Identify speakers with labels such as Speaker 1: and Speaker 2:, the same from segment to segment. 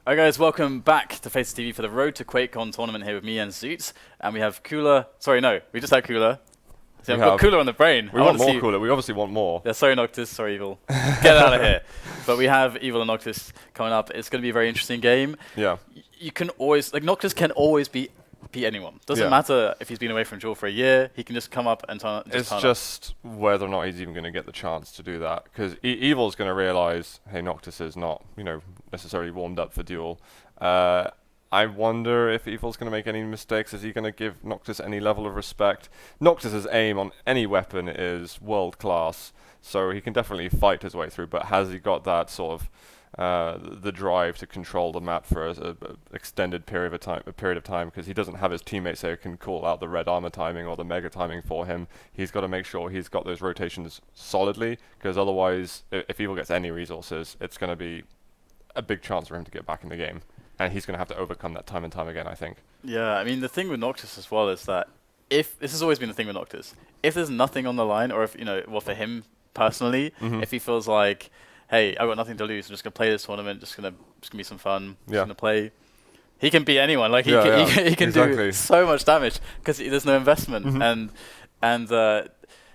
Speaker 1: Alright guys, welcome back to FACEIT TV for the Road to QuakeCon tournament here with me and Zoot. And we have Cooler, sorry no, we just had Cooler. See, I've got Cooler on the brain.
Speaker 2: We want more Cooler, we obviously want more.
Speaker 1: Yeah, sorry Noctis, sorry Evil. Get out of here. But we have Evil and Noctis coming up. It's going to be a very interesting game.
Speaker 2: Yeah.
Speaker 1: You can always, like Noctis can always beat anyone. Doesn't matter if he's been away from Duel for a year, he can just come up and turn
Speaker 2: It's just whether or not he's even going to get the chance to do that. Because Evil's going to realize, hey, Noctis is not, necessarily warmed up for Duel. I wonder if Evil's going to make any mistakes. Is he going to give Noctis any level of respect? Noctis's aim on any weapon is world class, so he can definitely fight his way through. But has he got that sort of the drive to control the map for an extended period of time? Because he doesn't have his teammates there who can call out the red armor timing or the mega timing for him. He's got to make sure he's got those rotations solidly, because otherwise, if Evil gets any resources, it's going to be a big chance for him to get back in the game. And he's going to have to overcome that time and time again, I think. Yeah,
Speaker 1: I mean, the thing with Noctis as well is that this has always been the thing with Noctis. If there's nothing on the line, or if, well, for him personally, if he feels like, hey, I've got nothing to lose, I'm just going to play this tournament, just going to be some fun, just going to play, he can beat anyone. Like, he can do so much damage because there's no investment.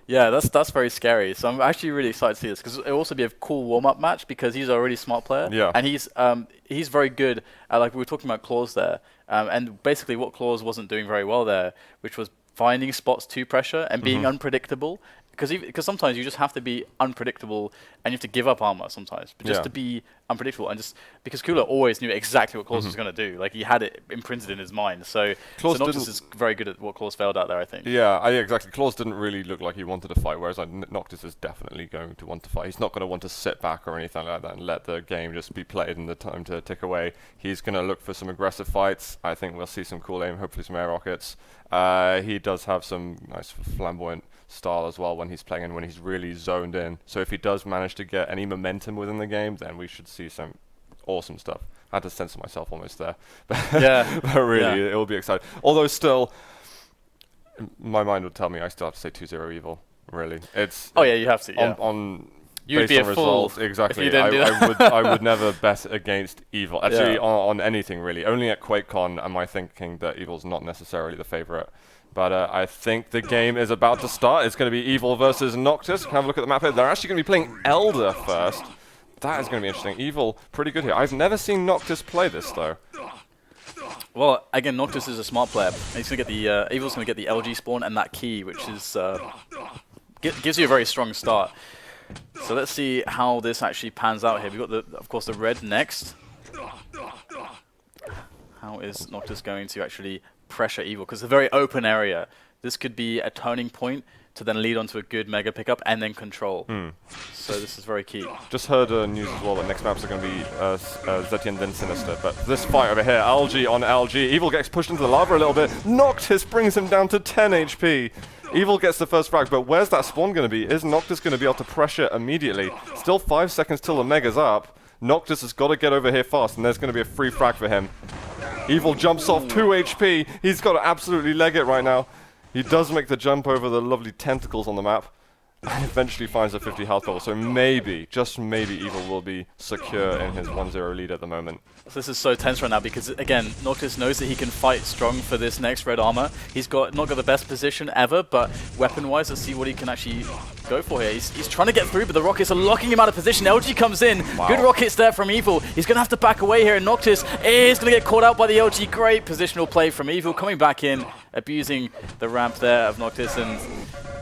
Speaker 1: Yeah, that's very scary. So I'm actually really excited to see this, because it'll also be a cool warm-up match, because he's a really smart player.
Speaker 2: Yeah.
Speaker 1: And he's very good at, like we were talking about clawz there, and basically what clawz wasn't doing very well there, which was finding spots to pressure and being unpredictable. Because sometimes you just have to be unpredictable, and you have to give up armor sometimes, but just to be unpredictable, and just because Cooler always knew exactly what clawz was going to do, like he had it imprinted in his mind. So Noctis is very good at what clawz failed at there, I think.
Speaker 2: Yeah, exactly. clawz didn't really look like he wanted to fight, whereas Noctis is definitely going to want to fight. He's not going to want to sit back or anything like that and let the game just be played and the time to tick away. He's going to look for some aggressive fights. I think we'll see some cool aim, hopefully some air rockets. He does have some nice flamboyant style as well when he's playing and when he's really zoned in. So if he does manage to get any momentum within the game, then we should see some awesome stuff. I had to censor myself almost there. But really, it will be exciting. Although still, my mind would tell me I still have to say 2-0 Evil. Really, it's
Speaker 1: you have to. You'd be a fool.
Speaker 2: Exactly.
Speaker 1: If you didn't do that.
Speaker 2: I would never bet against Evil. Actually, on anything really. Only at Quakecon am I thinking that Evil's not necessarily the favorite. But I think the game is about to start. It's going to be Evil versus Noctis. Have a look at the map here. They're actually going to be playing Elder first. That is going to be interesting. Evil, pretty good here. I've never seen Noctis play this, though.
Speaker 1: Well, again, Noctis is a smart player. He's going to get the Evil's going to get the LG spawn and that key, which is gives you a very strong start. So let's see how this actually pans out here. We've got, of course, the red next. How is Noctis going to actually pressure Evil? Because it's a very open area. This could be a turning point to then lead onto a good mega pickup and then control. So this is very key.
Speaker 2: Just heard news as well that next maps are going to be Zetian then Sinister. But this fight over here, LG on LG. Evil gets pushed into the lava a little bit. Noctis brings him down to 10 HP. Evil gets the first frag, but where's that spawn going to be? Is Noctis going to be able to pressure immediately? Still 5 seconds till the mega's up. Noctis has got to get over here fast, and there's going to be a free frag for him. Evil jumps off 2 HP. He's got to absolutely leg it right now. He does make the jump over the lovely tentacles on the map, and eventually finds a 50 health bubble. So maybe, just maybe, Evil will be secure in his 1-0 lead at the moment.
Speaker 1: So this is so tense right now because, again, Noctis knows that he can fight strong for this next red armor. He's not got the best position ever, but weapon-wise, let's see what he can actually go for here. He's trying to get through, but the rockets are locking him out of position. LG comes in. Wow. Good rockets there from Evil. He's going to have to back away here, and Noctis is going to get caught out by the LG. Great positional play from Evil, coming back in, abusing the ramp there of Noctis, and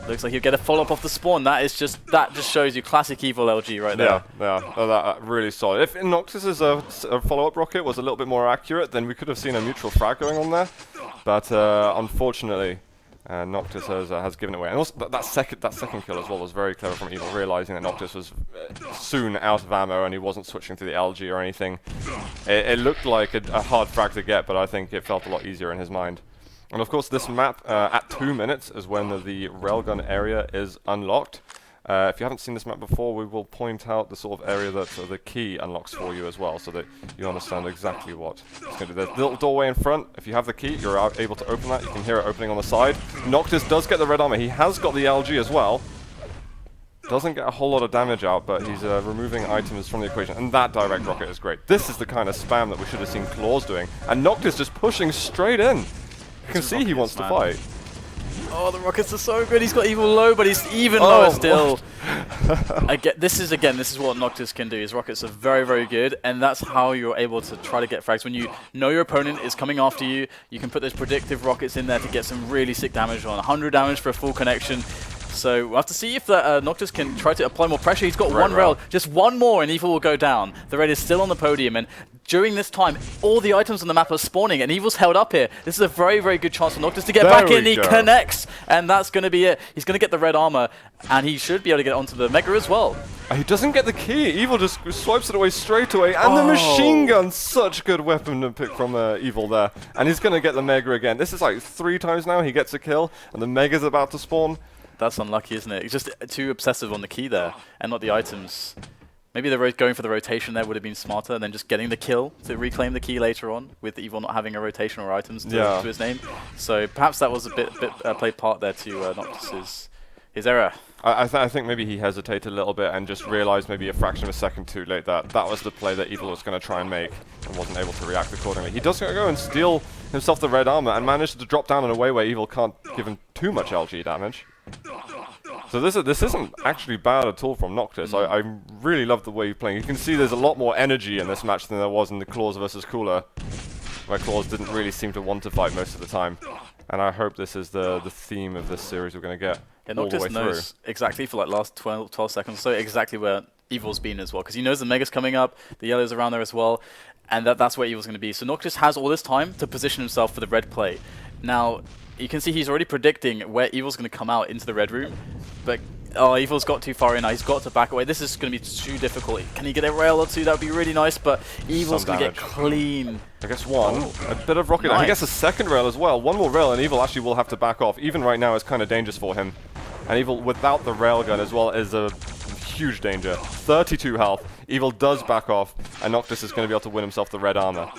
Speaker 1: looks like he'll get a follow-up off the spawn. That just shows you classic Evil LG right there.
Speaker 2: Yeah. Oh, that really solid. If Noctis's a follow-up rocket was a little bit more accurate, then we could have seen a mutual frag going on there. But unfortunately, Noctis has given it away. And also that second kill as well was very clever from Evil, realizing that Noctis was soon out of ammo and he wasn't switching to the LG or anything. It looked like a hard frag to get, but I think it felt a lot easier in his mind. And of course, this map at 2 minutes is when the railgun area is unlocked. If you haven't seen this map before, we will point out the sort of area that the key unlocks for you as well, so that you understand exactly what it's going to do. There's a little doorway in front. If you have the key, you're able to open that. You can hear it opening on the side. Noctis does get the red armor. He has got the LG as well. Doesn't get a whole lot of damage out, but he's removing items from the equation, and that direct rocket is great. This is the kind of spam that we should have seen clawz doing, and Noctis just pushing straight in. You can see he wants to fight.
Speaker 1: Oh, the rockets are so good. He's got evil low, but he's even lower still. This is what Noctis can do. His rockets are very, very good, and that's how you're able to try to get frags. When you know your opponent is coming after you, you can put those predictive rockets in there to get some really sick damage on. 100 damage for a full connection. So we'll have to see if Noctis can try to apply more pressure. He's got one rail, just one more, and Evil will go down. The red is still on the podium, and during this time, all the items on the map are spawning, and Evil's held up here. This is a very, very good chance for Noctis to get back in. He connects, and that's going to be it. He's going to get the red armor, and he should be able to get onto the Mega as well.
Speaker 2: He doesn't get the key. Evil just swipes it away straight away, and the machine gun, such a good weapon to pick from Evil there. And he's going to get the Mega again. This is like 3 times now he gets a kill, and the Mega's about to spawn.
Speaker 1: That's unlucky, isn't it? He's just too obsessive on the key there, and not the items. Maybe going for the rotation there would have been smarter, and then just getting the kill to reclaim the key later on, with Evil not having a rotation or items to his name. So perhaps that was a bit played part there to Noctis' his error.
Speaker 2: I think maybe he hesitated a little bit and just realized maybe a fraction of a second too late that that was the play that Evil was going to try and make, and wasn't able to react accordingly. He does go and steal himself the red armor and managed to drop down in a way where Evil can't give him too much LG damage. So this isn't actually bad at all from Noctis. I really love the way he's playing. You can see there's a lot more energy in this match than there was in the clawz versus Cooler, where clawz didn't really seem to want to fight most of the time. And I hope this is the theme of this series we're going to get all the way through. Noctis knows
Speaker 1: exactly for like last 12 seconds or so exactly where Evil's been as well, because he knows the Mega's coming up, the yellow's around there as well, and that's where Evil's going to be. So Noctis has all this time to position himself for the red play. Now, you can see he's already predicting where Evil's going to come out into the red room, but Evil's got too far in now. He's got to back away. This is going to be too difficult. Can he get a rail or two? That would be really nice, but Evil's going to get clean.
Speaker 2: I guess one. A bit of rocket. Nice. I guess a second rail as well. One more rail, and Evil actually will have to back off. Even right now, it's kind of dangerous for him. And Evil, without the railgun as well, is a huge danger. 32 health. Evil does back off, and Noctis is going to be able to win himself the red armor.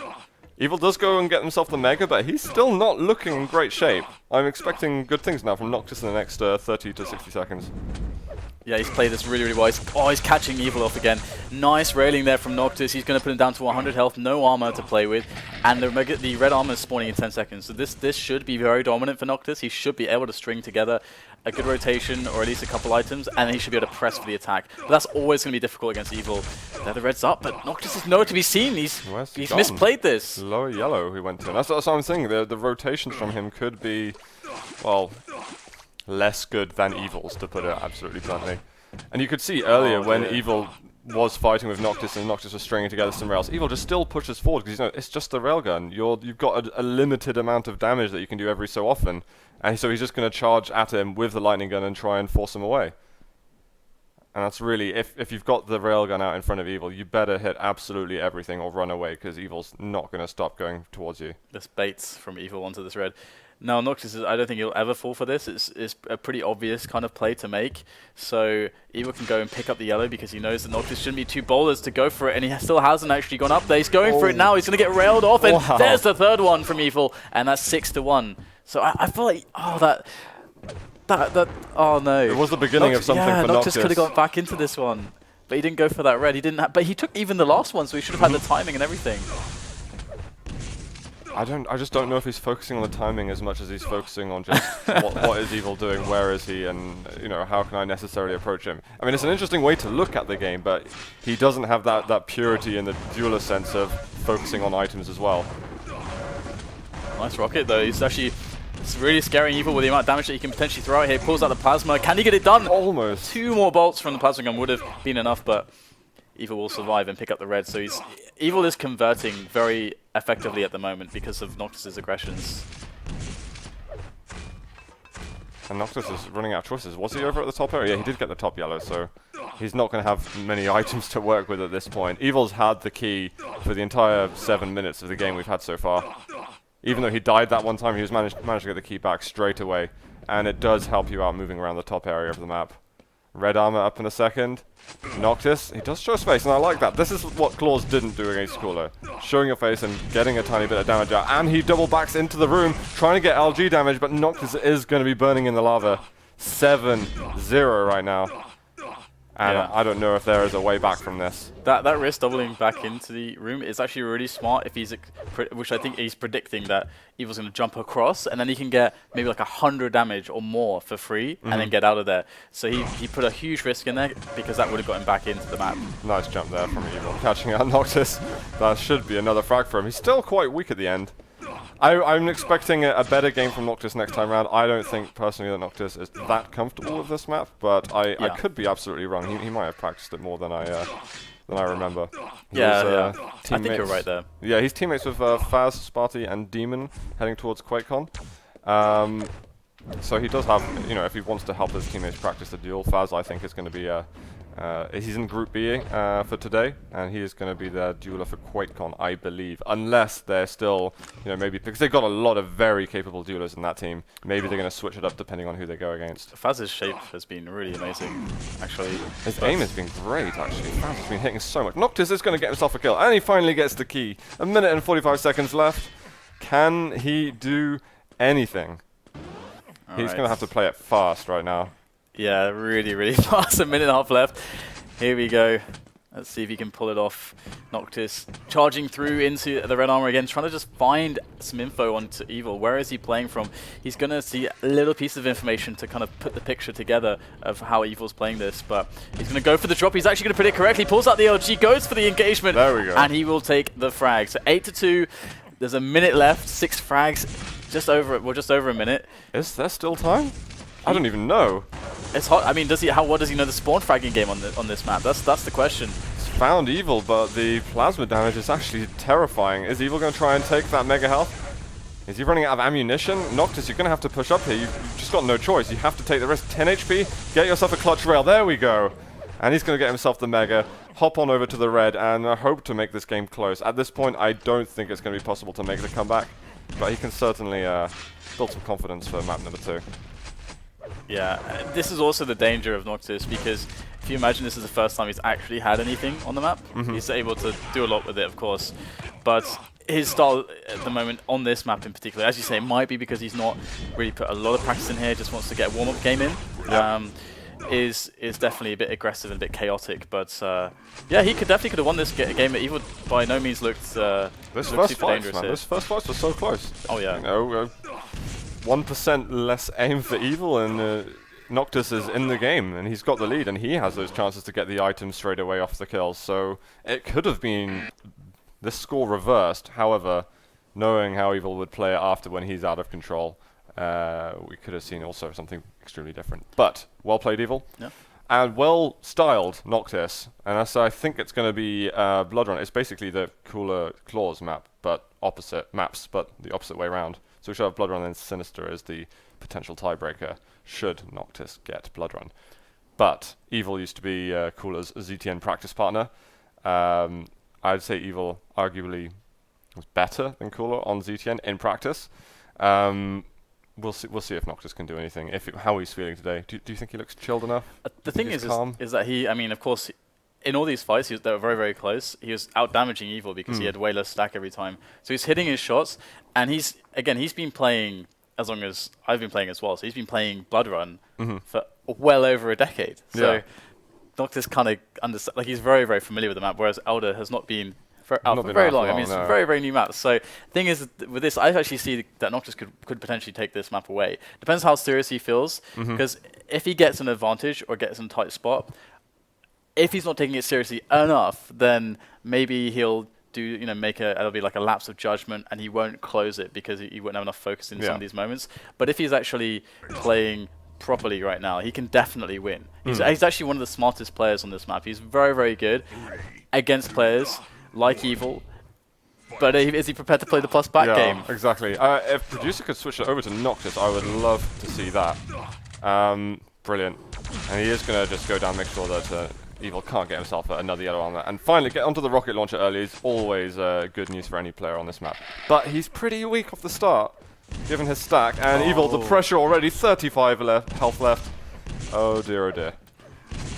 Speaker 2: Evil does go and get himself the Mega, but he's still not looking in great shape. I'm expecting good things now from Noctis in the next 30 to 60 seconds.
Speaker 1: Yeah, he's played this really, really well. He's catching Evil off again. Nice railing there from Noctis. He's going to put him down to 100 health, no armor to play with. And the red armor is spawning in 10 seconds. So this should be very dominant for Noctis. He should be able to string together a good rotation, or at least a couple items, and he should be able to press for the attack. But that's always going to be difficult against Evil. There, the red's up, but Noctis is nowhere to be seen. He's misplayed this.
Speaker 2: Lower yellow he went to. That's what I'm saying. The rotations from him could be, well, less good than Evil's, to put it absolutely bluntly. And you could see earlier when Evil was fighting with Noctis and Noctis was stringing together some rails, Evil just still pushes forward because it's just the railgun. You've got a limited amount of damage that you can do every so often, and so he's just going to charge at him with the lightning gun and try and force him away. And that's really, if you've got the railgun out in front of Evil, you better hit absolutely everything or run away, because Evil's not going to stop going towards you.
Speaker 1: This baits from Evil onto this red. Now, Noctis, I don't think he'll ever fall for this. It's a pretty obvious kind of play to make. So Evil can go and pick up the yellow because he knows that Noctis shouldn't be too bold to go for it, and he still hasn't actually gone up there. He's going for it now. He's going to get railed off, and there's the third one from Evil, and that's 6-1. So I feel like, oh no.
Speaker 2: It was the beginning of something for Noctis.
Speaker 1: Noctis could have got back into this one, but he didn't go for that red. He didn't. But he took even the last one, so he should have had the timing and everything.
Speaker 2: I just don't know if he's focusing on the timing as much as he's focusing on just what is Evil doing, where is he, and how can I necessarily approach him. I mean, it's an interesting way to look at the game, but he doesn't have that purity in the dueler sense of focusing on items as well.
Speaker 1: Nice rocket though. It's really scaring Evil with the amount of damage that he can potentially throw out here. Pulls out the plasma. Can he get it done?
Speaker 2: Almost.
Speaker 1: 2 more bolts from the plasma gun would have been enough, but Evil will survive and pick up the red. So Evil is converting very effectively at the moment because of Noctis' aggressions.
Speaker 2: And Noctis is running out of choices. Was he over at the top area? Yeah, he did get the top yellow, so he's not going to have many items to work with at this point. Evil's had the key for the entire 7 minutes of the game we've had so far. Even though he died that one time, he was managed to get the key back straight away. And it does help you out moving around the top area of the map. Red armor up in a second. Noctis, he does show space, and I like that. This is what clawz didn't do against Cooler. Showing your face and getting a tiny bit of damage out. And he double backs into the room, trying to get LG damage, but Noctis is going to be burning in the lava. 7-0 right now. And I don't know if there is a way back from this.
Speaker 1: That risk doubling back into the room is actually really smart if he's, which I think he's predicting that Evil's going to jump across and then he can get maybe like 100 damage or more for free and then get out of there. So he put a huge risk in there because that would have got him back into the map.
Speaker 2: Nice jump there from Evil, catching out Noctis. That should be another frag for him. He's still quite weak at the end. I'm expecting a better game from Noctis next time around. I don't think, personally, that Noctis is that comfortable with this map, but I could be absolutely wrong. He might have practiced it more than I remember.
Speaker 1: I think you're right there.
Speaker 2: Yeah, he's teammates with Fazz, Sparty, and Demon heading towards Quakecon. So he does have, you know, if he wants to help his teammates practice the duel, Fazz, I think, is going to be he's in Group B for today, and he is going to be the dueler for Quakecon, I believe. Unless they're still, you know, maybe because they've got a lot of very capable duelers in that team. Maybe they're going to switch it up depending on who they go against.
Speaker 1: Fazz's shape has been really amazing, actually.
Speaker 2: His aim has been great, actually. Fazz has been hitting so much. Noctis is going to get himself a kill, and he finally gets the key. 1 minute and 45 seconds left. Can he do anything? He's going to have to play it fast right now.
Speaker 1: Yeah, really, really fast. 1.5 minutes left. Here we go. Let's see if he can pull it off. Noctis charging through into the red armor again, trying to just find some info onto Evil. Where is he playing from? He's going to see a little piece of information to kind of put the picture together of how Evil's playing this, but he's going to go for the drop. He's actually going to predict correctly. Pulls out the LG, goes for the engagement.
Speaker 2: There we go.
Speaker 1: And he will take the frag. So 8-2. There's 1 minute left. 6 frags. Just over 1 minute.
Speaker 2: Is there still time? I don't even know.
Speaker 1: It's hot. I mean, what does he know the spawn fragging game on this map? That's the question.
Speaker 2: He's found Evil, but the plasma damage is actually terrifying. Is Evil going to try and take that mega health? Is he running out of ammunition? Noctis, you're going to have to push up here. You've just got no choice. You have to take the risk. 10 HP, get yourself a clutch rail. There we go. And he's going to get himself the mega, hop on over to the red, and hope to make this game close. At this point, I don't think it's going to be possible to make the comeback, but he can certainly build some confidence for map number 2.
Speaker 1: Yeah, this is also the danger of Noctis, because if you imagine this is the first time he's actually had anything on the map, he's able to do a lot with it, of course, but his style at the moment on this map in particular, as you say, might be because he's not really put a lot of practice in here, just wants to get a warm-up game in. Yep. Is definitely a bit aggressive and a bit chaotic, but yeah, he could have won this game. Evil by no means looked super dangerous.
Speaker 2: This first fight was so close.
Speaker 1: Oh yeah.
Speaker 2: You know, 1% less aim for Evil, and Noctis is in the game, and he's got the lead, and he has those chances to get the items straight away off the kills. So it could have been this score reversed. However, knowing how Evil would play it after when he's out of control, we could have seen also something extremely different. But well played, Evil. Yeah. And well styled Noctis. And so I think it's going to be Blood Run. It's basically the cooler clawz map, but the opposite way around. So we should have Blood Run and Sinister as the potential tiebreaker should Noctis get Blood Run. But Evil used to be Cooler's ZTN practice partner. I'd say Evil arguably was better than Cooler on ZTN in practice. We'll see if Noctis can do anything. How he's feeling today. Do you think he looks chilled enough? The thing is
Speaker 1: that he, I mean, of course, in all these fights, they were very, very close. He was out-damaging Evil because he had way less stack every time. So he's hitting his shots, and he's been playing as long as I've been playing as well. So he's been playing Blood Run for well over a decade. So Noctis kind of understands, like, he's very, very familiar with the map, whereas Elder has not been for very long. I mean, it's a very, very new map. So the thing is, with this, I actually see that Noctis could potentially take this map away. Depends how serious he feels, because if he gets an advantage or gets in a tight spot, if he's not taking it seriously enough, then maybe he'll do, it'll be like a lapse of judgment, and he won't close it because he won't have enough focus in some of these moments. But if he's actually playing properly right now, he can definitely win. He's actually one of the smartest players on this map. He's very, very good against players like Evil. But is he prepared to play the plus back game?
Speaker 2: Exactly. If Producer could switch it over to Noctis, I would love to see that. Brilliant. And he is going to just go down, make sure that Evil can't get himself another yellow armor. And finally, get onto the rocket launcher early is always good news for any player on this map. But he's pretty weak off the start, given his stack. And Evil, the pressure already, 35 health left. Oh dear, oh dear.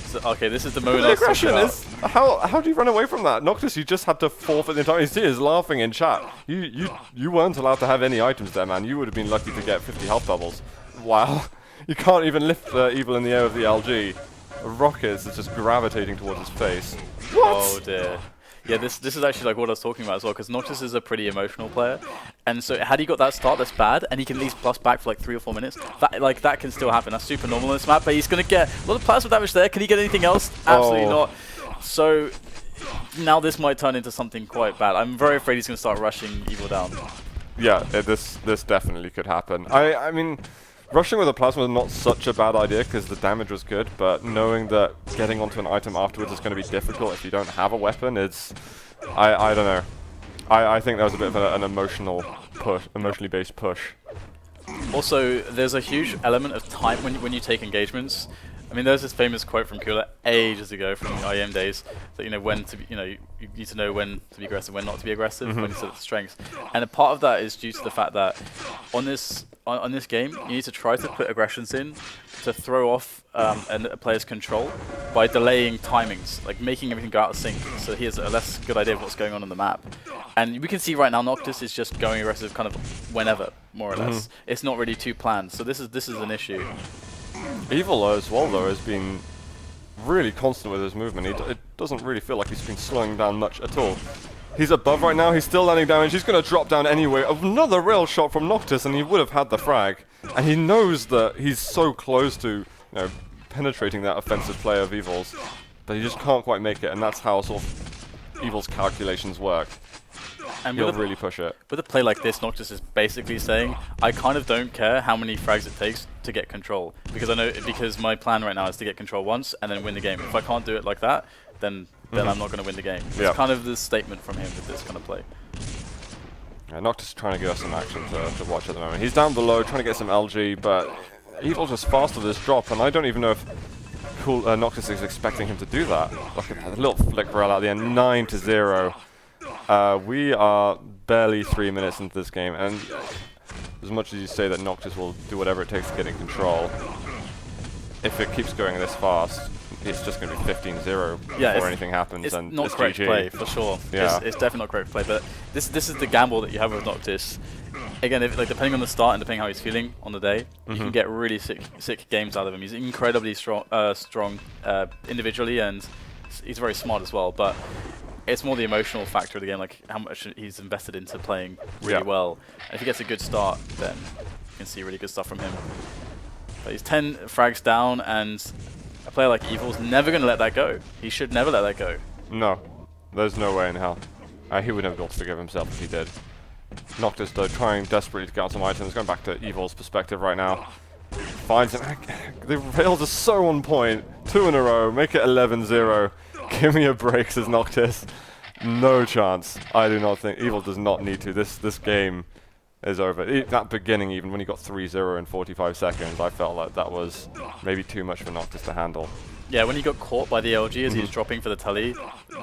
Speaker 1: So, okay, this is the moment
Speaker 2: the aggression is, how do you run away from that? Noctis, you just had to forfeit the entire... You see, he's laughing in chat. You weren't allowed to have any items there, man. You would have been lucky to get 50 health doubles. Wow. You can't even lift Evil in the air with the LG. rockets is just gravitating towards his face.
Speaker 1: What? Oh dear. Yeah, this is actually like what I was talking about as well, because Noctis is a pretty emotional player, and so had he got that start that's bad, and he can at least plus back for like 3 or 4 minutes, that can still happen. That's super normal in this map, but he's going to get a lot of plasma damage there. Can he get anything else? Absolutely not. So now this might turn into something quite bad. I'm very afraid he's going to start rushing Evil down.
Speaker 2: Yeah, this definitely could happen. I mean, rushing with a plasma is not such a bad idea because the damage was good, but knowing that getting onto an item afterwards is going to be difficult if you don't have a weapon, it's... I don't know. I think that was a bit of an emotionally based push.
Speaker 1: Also, there's a huge element of time when you take engagements. I mean, there's this famous quote from Cooler ages ago from the IEM days that when to be, you need to know when to be aggressive, when not to be aggressive, when to set the strengths. And a part of that is due to the fact that on this game, you need to try to put aggressions in to throw off a player's control by delaying timings, like making everything go out of sync, so he has a less good idea of what's going on the map. And we can see right now Noctis is just going aggressive kind of whenever, more or less. It's not really too planned, so this is an issue.
Speaker 2: Evil as well, though, has been really constant with his movement. It doesn't really feel like he's been slowing down much at all. He's above right now, he's still landing damage, he's going to drop down anyway. Another rail shot from Noctis and he would have had the frag. And he knows that he's so close to penetrating that offensive player of Evil's, but he just can't quite make it, and that's how sort of Evil's calculations work. And he'll really push it.
Speaker 1: With a play like this, Noctis is basically saying, I kind of don't care how many frags it takes to get control, because my plan right now is to get control once and then win the game. If I can't do it like that, then I'm not going to win the game. It's kind of the statement from him with this kind of play.
Speaker 2: Yeah, Noctis is trying to give us some action to watch at the moment. He's down below trying to get some LG, but Evil's just fast with this drop, and I don't even know if Noctis is expecting him to do that. Look at that, a little flick rail at the end, 9-0. We are barely 3 minutes into this game, and as much as you say that Noctis will do whatever it takes to get in control, if it keeps going this fast, it's just going to be 15-0 before anything happens, and
Speaker 1: not
Speaker 2: it's
Speaker 1: correct
Speaker 2: GG.
Speaker 1: play, for sure.
Speaker 2: Yeah.
Speaker 1: It's definitely not correct play, but this is the gamble that you have with Noctis. Again, depending on the start and depending how he's feeling on the day, you can get really sick games out of him. He's incredibly strong individually, and he's very smart as well, but it's more the emotional factor of the game, like how much he's invested into playing really well. And if he gets a good start, then you can see really good stuff from him. But he's 10 frags down, and a player like Evil's never going to let that go. He should never let that go.
Speaker 2: No, there's no way in hell. He would never be able to forgive himself if he did. Noctis, though, trying desperately to get out some items, going back to Evil's perspective right now. Finds him. The rails are so on point. 2 in a row, make it 11-0. Give me a break, says Noctis. No chance. I do not think. Evil does not need to. This game is over. That beginning, even when he got 3-0 in 45 seconds, I felt like that was maybe too much for Noctis to handle.
Speaker 1: Yeah, when he got caught by the LG as he was dropping for the telly,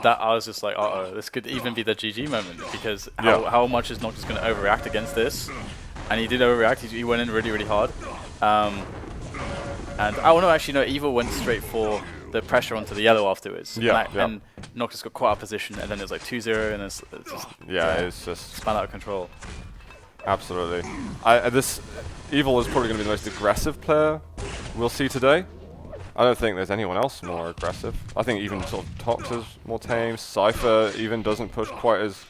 Speaker 1: that I was just like, uh-oh, this could even be the GG moment, because how much is Noctis going to overreact against this? And he did overreact. He went in really, really hard. And I want to actually know, Evil went straight for the pressure onto the yellow afterwards. And Noctis got quite out of position, and then it was like 2-0, and it's just
Speaker 2: it's just
Speaker 1: spun out of control.
Speaker 2: Absolutely. This Evil is probably going to be the most aggressive player we'll see today. I don't think there's anyone else more aggressive. I think even sort of Tox is more tame. Cypher even doesn't push quite as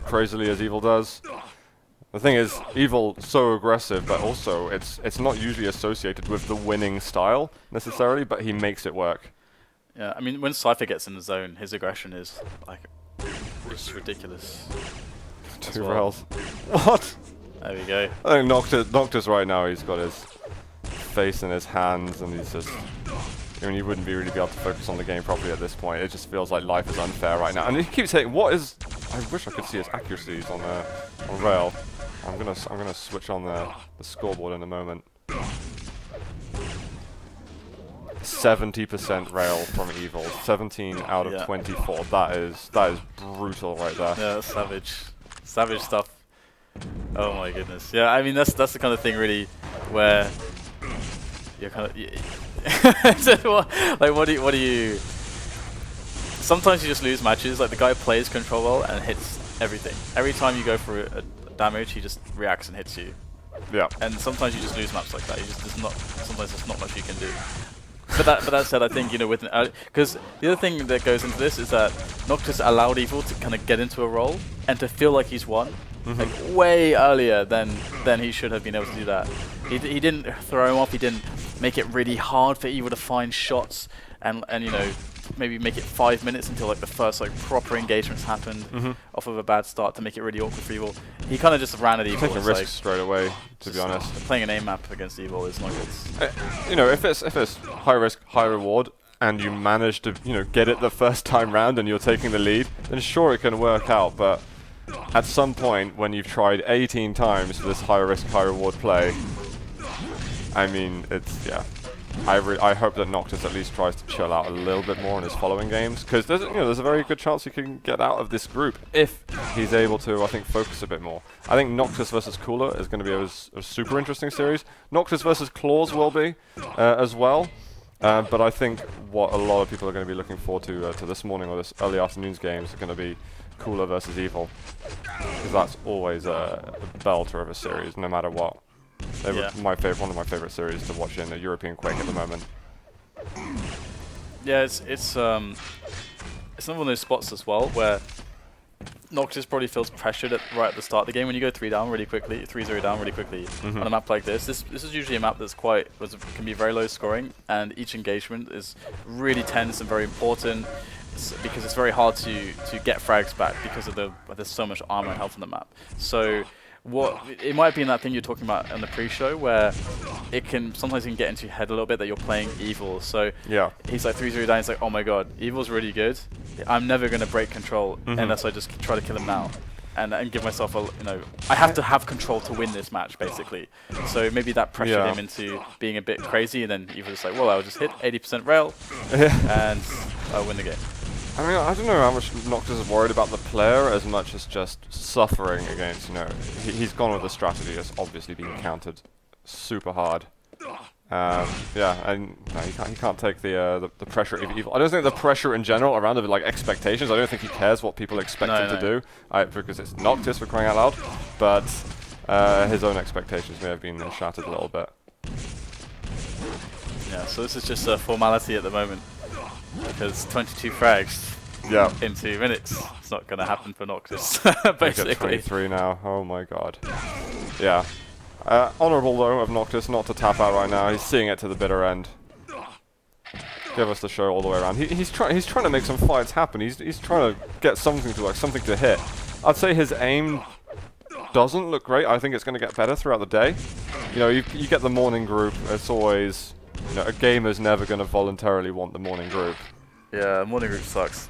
Speaker 2: crazily as Evil does. The thing is, Evil so aggressive, but also it's not usually associated with the winning style necessarily, but he makes it work.
Speaker 1: Yeah, I mean, when Cypher gets in the zone, his aggression is like it's ridiculous.
Speaker 2: 2 rails. What?
Speaker 1: There we go.
Speaker 2: I think Noctis right now, he's got his face in his hands, and he's just... I mean, he wouldn't really be able to focus on the game properly at this point. It just feels like life is unfair right now. And he keeps hitting... What is... I wish I could see his accuracies on rail. I'm gonna switch on the scoreboard in a moment. 70% rail from Evil. 17 out of 24. That is brutal right there.
Speaker 1: Yeah, that's savage. Savage stuff. Oh my goodness. Yeah, I mean that's the kind of thing really where you're kind of what do you sometimes you just lose matches. Like the guy plays control well and hits everything. Every time you go for a damage, he just reacts and hits you.
Speaker 2: Yeah.
Speaker 1: And sometimes you just lose maps like that. Sometimes there's not much you can do. but that said, I think, you know, with because the other thing that goes into this is that Noctis allowed Evil to kind of get into a role and to feel like he's won, like way earlier than he should have been able to do that. He didn't throw him off. He didn't make it really hard for Evil to find shots and you know, maybe make it 5 minutes until like the first like proper engagements happened off of a bad start to make it really awkward for Evil. He kind of just ran at Evil.
Speaker 2: Taking risks like, straight away, to be honest.
Speaker 1: Playing an aim map against Evil is not good.
Speaker 2: You know, if it's high risk, high reward, and you manage to, you know, get it the first time round and you're taking the lead, then sure it can work out. But at some point, when you've tried 18 times this high risk, high reward play, I mean, it's I hope that Noctis at least tries to chill out a little bit more in his following games, because there's a very good chance he can get out of this group if he's able to, I think, focus a bit more. I think Noctis versus Cooler is going to be a super interesting series. Noctis versus clawz will be as well, but I think what a lot of people are going to be looking forward to this morning or this early afternoon's games are going to be Cooler versus Evil, because that's always a belter of a series, no matter what. They were one of my favorite series to watch in a European Quake at the moment.
Speaker 1: Yeah, it's another one of those spots as well where Noctis probably feels pressured right at the start of the game when you go 3-0 down really quickly on a map like this. This is usually a map that's can be very low scoring, and each engagement is really tense and very important because it's very hard to get frags back because of there's so much armor and health on the map. So it might be in that thing you're talking about in the pre-show where sometimes it can get into your head a little bit that you're playing Evil. So he's like 3-0 down, he's like, oh my god, Evil's really good. I'm never going to break control unless I just try to kill him now. And give myself I have to have control to win this match, basically. So maybe that pressured him into being a bit crazy, and then Evil's just like, well, I'll just hit 80% rail and I'll win the game.
Speaker 2: I mean, I don't know how much Noctis is worried about the player as much as just suffering against, you know, he's gone with a strategy that's obviously being countered super hard. And no, he can't take the pressure of Evil. I don't think the pressure in general around it, like expectations, I don't think he cares what people expect him to do, because it's Noctis for crying out loud, but his own expectations may have been shattered a little bit.
Speaker 1: Yeah, so this is just a formality at the moment. Because 22 frags in 2 minutes, it's not going to happen for Noctis, basically.
Speaker 2: 23 now, oh my god. Yeah. Honourable though of Noctis not to tap out right now, he's seeing it to the bitter end. Give us the show all the way around. He's trying to make some fights happen, he's trying to get something to hit. I'd say his aim doesn't look great, I think it's going to get better throughout the day. You know, you get the morning group, it's always... You know, a gamer's never going to voluntarily want the morning group.
Speaker 1: Yeah, morning group sucks.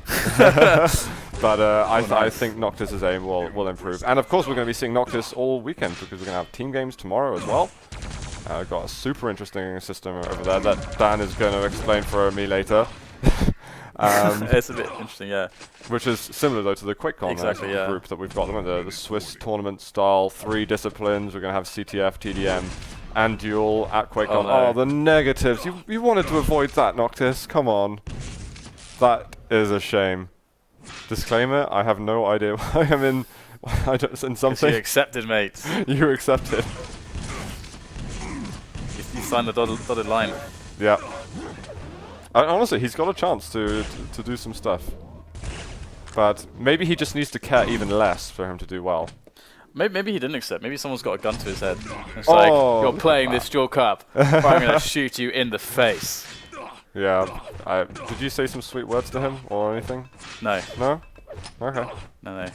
Speaker 2: But I think Noctis' aim will improve. And of course we're going to be seeing Noctis all weekend because we're going to have team games tomorrow as well. Got a super interesting system over there that Dan is going to explain for me later.
Speaker 1: It's a bit interesting, yeah.
Speaker 2: Which is similar though to the Quakecon group that we've got. The Swiss tournament style, 3 disciplines. We're going to have CTF, TDM, and Duel at Quakecon. Oh, the negatives. You wanted to avoid that, Noctis. Come on. That is a shame. Disclaimer, I have no idea why I'm in something.
Speaker 1: You accepted, mate.
Speaker 2: You accepted.
Speaker 1: You signed the dotted line.
Speaker 2: Yeah. Honestly, he's got a chance to do some stuff. But maybe he just needs to care even less for him to do well.
Speaker 1: Maybe he didn't accept. Maybe someone's got a gun to his head. It's like, you're playing this Duel Cup, or I'm going to shoot you in the face.
Speaker 2: Yeah. Did you say some sweet words to him, or anything?
Speaker 1: No.
Speaker 2: No? Okay.
Speaker 1: No.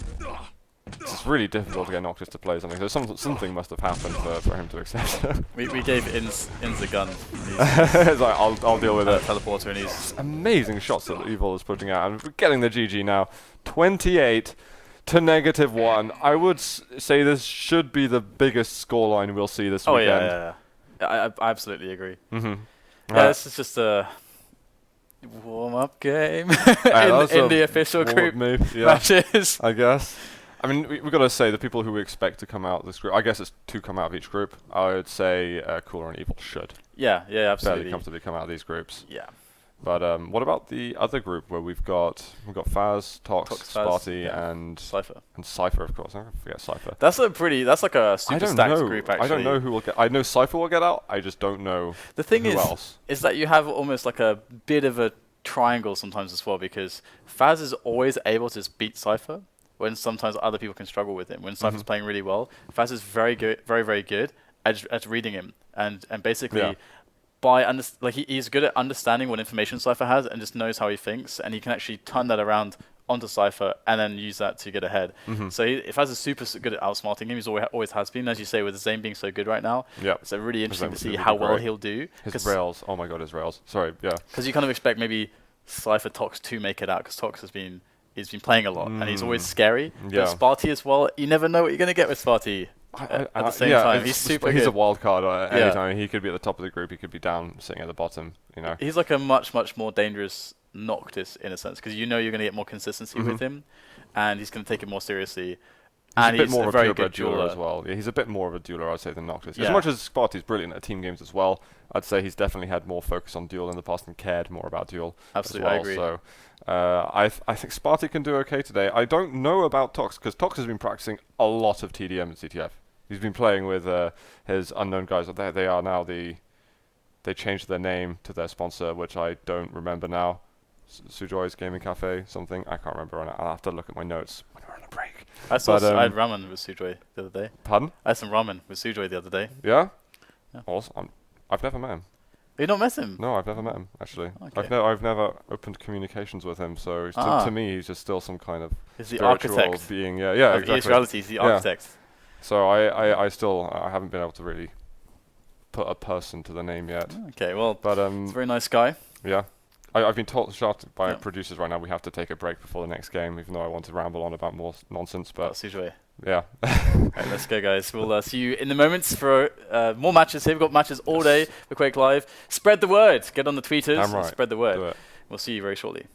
Speaker 2: It's really difficult to get Noctis to play something, so something must have happened for him to accept it.
Speaker 1: we gave Inz a gun.
Speaker 2: It's like, I'll deal with it.
Speaker 1: Teleporter, and he's...
Speaker 2: Amazing shots that Evil is putting out, and we're getting the GG now. 28 to -1. I would say this should be the biggest scoreline we'll see this weekend.
Speaker 1: Yeah. I absolutely agree. Yeah, this is just a warm-up game in the official group matches.
Speaker 2: I guess. I mean, we've got to say the people who we expect to come out of this group, I guess it's 2 come out of each group. I would say Cooler and Evil should.
Speaker 1: Yeah, absolutely.
Speaker 2: Fairly comfortably come out of these groups.
Speaker 1: Yeah.
Speaker 2: But what about the other group where we've got Fazz, Tox,
Speaker 1: Fazz,
Speaker 2: Sparty, and
Speaker 1: Cypher.
Speaker 2: And Cypher, of course. I forget Cypher.
Speaker 1: That's like a super stacked group, actually.
Speaker 2: I don't know who will get. I know Cypher will get out. I just don't know.
Speaker 1: The thing
Speaker 2: who else.
Speaker 1: is that you have almost like a bit of a triangle sometimes as well, because Fazz is always able to beat Cypher when sometimes other people can struggle with him. When Cypher's playing really well, Fazz is very good, very good at reading him and basically. He's good at understanding what information Cypher has and just knows how he thinks, and he can actually turn that around onto Cypher and then use that to get ahead. So Fazz is super good at outsmarting him. He's always has been, as you say, with Zane being so good right now.
Speaker 2: Yeah.
Speaker 1: It's really interesting to see how well he'll do.
Speaker 2: His rails, oh my god, his rails. Sorry, yeah.
Speaker 1: Because you kind of expect maybe Cypher Tox to make it out, because Tox he's been playing a lot and he's always scary.
Speaker 2: Yeah.
Speaker 1: But Sparty as well, you never know what you're going to get with Sparty. At the same time, he's super good.
Speaker 2: He's a wild card anytime. He could be at the top of the group, he could be down, sitting at the bottom, you know.
Speaker 1: He's like a much more dangerous Noctis in a sense, because you know you're going to get more consistency with him, and he's going to take it more seriously. And
Speaker 2: he's a bit more of a
Speaker 1: very
Speaker 2: purebred
Speaker 1: good
Speaker 2: dueler as well. Yeah, he's a bit more of a dueler, I'd say, than Noctis.
Speaker 1: Yeah.
Speaker 2: As much as Sparty's brilliant at team games as well, I'd say he's definitely had more focus on Duel in the past and cared more about Duel.
Speaker 1: Absolutely,
Speaker 2: as well.
Speaker 1: I agree.
Speaker 2: So I think Sparty can do okay today. I don't know about Tox, because Tox has been practicing a lot of TDM and CTF. He's been playing with his unknown guys. They are now they changed their name to their sponsor, which I don't remember now. Sujoy's Gaming Cafe, something. I can't remember. I'll have to look at my notes when we're on a break.
Speaker 1: I had ramen with Sujoy the other day.
Speaker 2: Pardon?
Speaker 1: I had some ramen with Sujoy the other day.
Speaker 2: Yeah? Awesome. I've never met him.
Speaker 1: You not met him?
Speaker 2: No, I've never met him, actually.
Speaker 1: Okay.
Speaker 2: I've never opened communications with him, so to me, he's just still some kind of
Speaker 1: He's the
Speaker 2: spiritual
Speaker 1: architect.
Speaker 2: being. Yeah, exactly.
Speaker 1: He's the architect.
Speaker 2: So I haven't been able to really put a person to the name yet.
Speaker 1: Okay, well,
Speaker 2: but
Speaker 1: he's a very nice guy.
Speaker 2: Yeah. I've been shouted by producers right now, we have to take a break before the next game, even though I want to ramble on about more nonsense. But
Speaker 1: Sujoy.
Speaker 2: Yeah.
Speaker 1: Right, let's go, guys. We'll see you in the moments for more matches here. We've got matches all day for Quake Live. Spread the word. Get on the tweeters and spread the word.
Speaker 2: Do it.
Speaker 1: We'll see you very shortly.